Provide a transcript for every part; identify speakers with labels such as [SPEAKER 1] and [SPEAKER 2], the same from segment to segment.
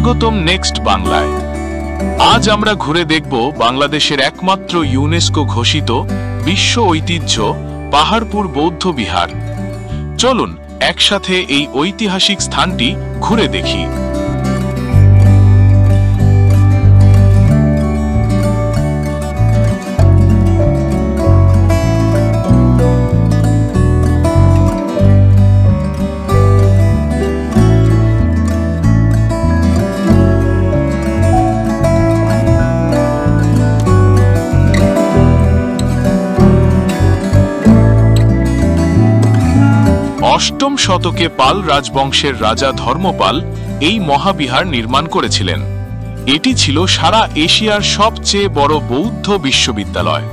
[SPEAKER 1] স্বাগতম নেক্সট বাংলায়। আজ আমরা ঘুরে দেখব বাংলাদেশের একমাত্র ইউনেস্কো ঘোষিত বিশ্ব ঐতিহ্য পাহাড়পুর বৌদ্ধ বিহার। চলুন একসাথে এই ঐতিহাসিক স্থানটি ঘুরে দেখি। অষ্টম শতকে পাল রাজবংশের রাজা ধর্মপাল এই মহাবিহার নির্মাণ করেছিলেন। এটি ছিল সারা এশিয়ার সবচেয়ে বড় বৌদ্ধ বিশ্ববিদ্যালয়।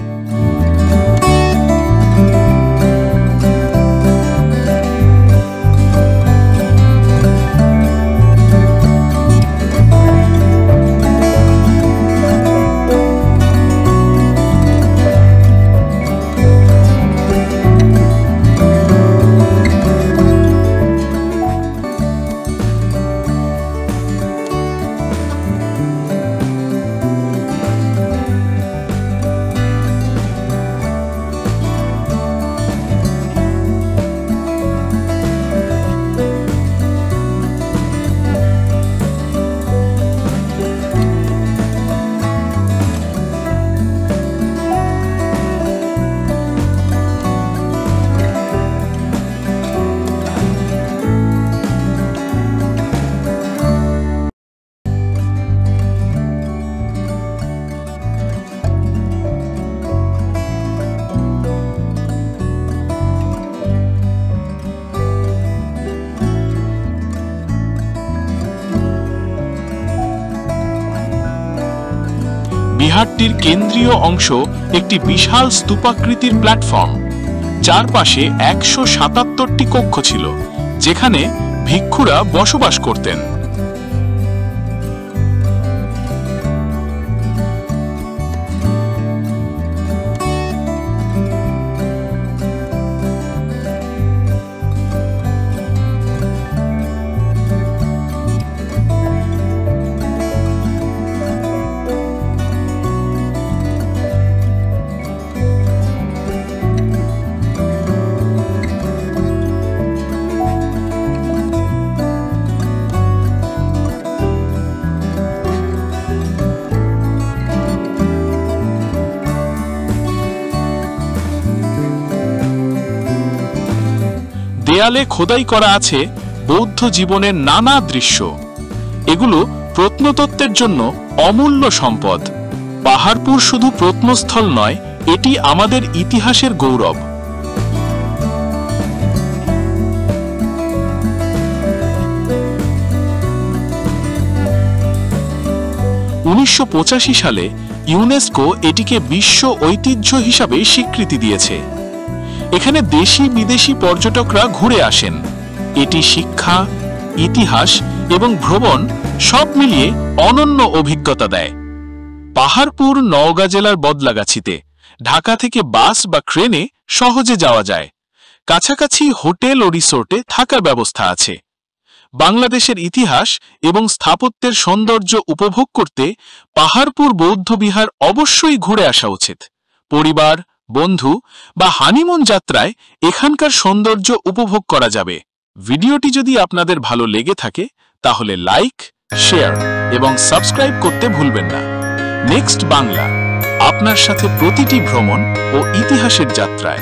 [SPEAKER 1] বিহারটির কেন্দ্রীয় অংশ একটি বিশাল স্তূপাকৃতির প্ল্যাটফর্ম। চারপাশে ১৭৭টি কক্ষ ছিল, যেখানে ভিক্ষুরা বসবাস করতেন। দেয়ালে খোদাই করা আছে বৌদ্ধ জীবনের নানা দৃশ্য। এগুলো প্রত্নতত্ত্বের জন্য অমূল্য সম্পদ। পাহাড়পুর শুধু প্রত্নস্থল নয়, এটি আমাদের ইতিহাসের গৌরব। (১৯৮৫) সালে ইউনেস্কো এটিকে বিশ্ব ঐতিহ্য হিসাবে স্বীকৃতি দিয়েছে। এখানে দেশি বিদেশি পর্যটকরা ঘুরে আসেন। এটি শিক্ষা, ইতিহাস এবং ভ্রমণ সব মিলিয়ে অনন্য অভিজ্ঞতা দেয়। পাহাড়পুর নওগাঁ জেলার বদলাগাছিতে। ঢাকা থেকে বাস বা ট্রেনে সহজে যাওয়া যায়। কাছাকাছি হোটেল ও রিসোর্টে থাকার ব্যবস্থা আছে। বাংলাদেশের ইতিহাস এবং স্থাপত্যের সৌন্দর্য উপভোগ করতে পাহাড়পুর বৌদ্ধ বিহার অবশ্যই ঘুরে আসা উচিত। পরিবার, বন্ধু বা হানিমুন যাত্রায় এখানকার সৌন্দর্য উপভোগ করা যাবে। ভিডিওটি যদি আপনাদের ভালো লেগে থাকে তাহলে লাইক, শেয়ার এবং সাবস্ক্রাইব করতে ভুলবেন না। নেক্সট বাংলা, আপনার সাথে প্রতিটি ভ্রমণ ও ইতিহাসের যাত্রায়।